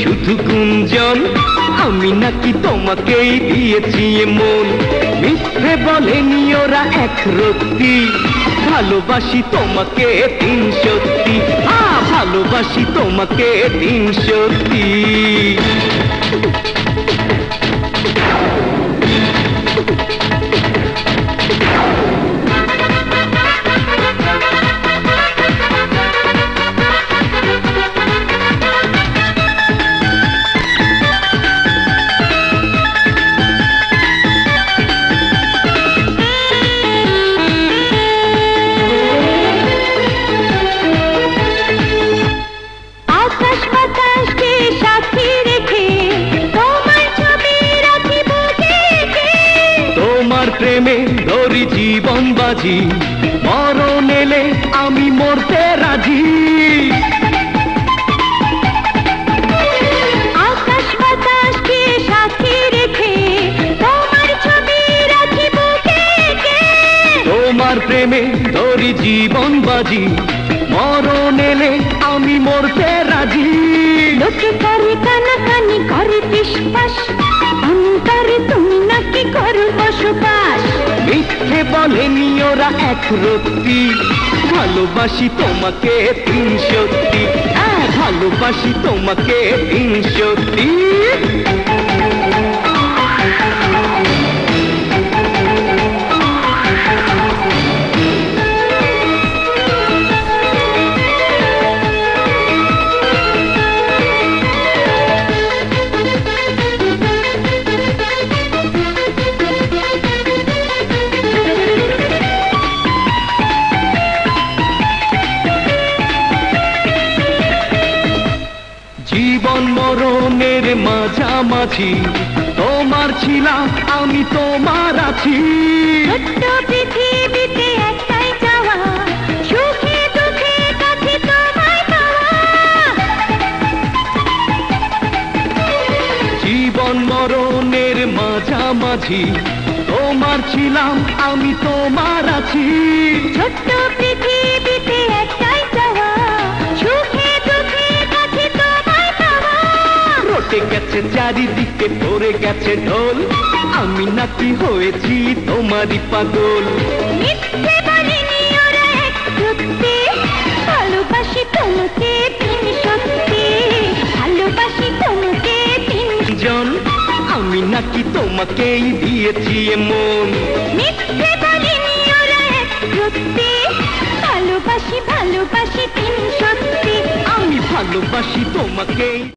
শুধু গুঞ্জন, আমি নাকি তোমাকেই দিয়েছি মন। মিথ্যে বলেনি ওরা এক রত্তি, ভালোবাসি তোমাকে তিন সত্যি। ভালোবাসি তোমাকে তিন সত্যি। প্রেমে ধরি জীবন বাজি, মরণ এলে আমি মরতে রাজি। আকাশ বাতাসকে সাথী রেখে তোমার ছবি রাখি বুকে। তোমার প্রেমে ধরি জীবন বাজি, মরণ এলে আমি মরতে রাজি। লোকে করে কানাকানি করে বিশ্বাস, অন্তরে তুমি নাকি করো বসবাস। মিথ্যে বলেনি ওরা এক রত্তি, ভালোবাসি তোমাকে তিন সত্যি। ভালোবাসি তোমাকে তিন সত্যি। জীবন মরণের মাঝামাঝি তোমার ছিলাম, আমি তোমার আছি। ছোট্ট পৃথিবীতে একটাই চাওয়া, সুখে দুঃখে কাছে তোমায় পাওয়া। জীবন মরণের মাঝামাঝি তোমার ছিলাম, আমি তোমার আছি। ছোট্ট পৃথিবীতে একটাই চাওয়া, সুখে দুঃখে কাছে তোমায় পাওয়া। রটে গেছে চারিদিকে পড়ে গেছে ঢোল, আমি নাকি হয়েছি তোমারই পাগল। মিথ্যে বলেনি ওরা এক সত্যি, ভালোবাসি তোমাকে তিন সত্যি। ভালোবাসি তোমাকে তিন জন, আমি নাকি তোমাকেই দিয়েছি মন। মিথ্যে বলেনি ওরা এক সত্যি, ভালোবাসি ভালোবাসি তিন সত্যি। আমি ভালোবাসি তোমাকেই।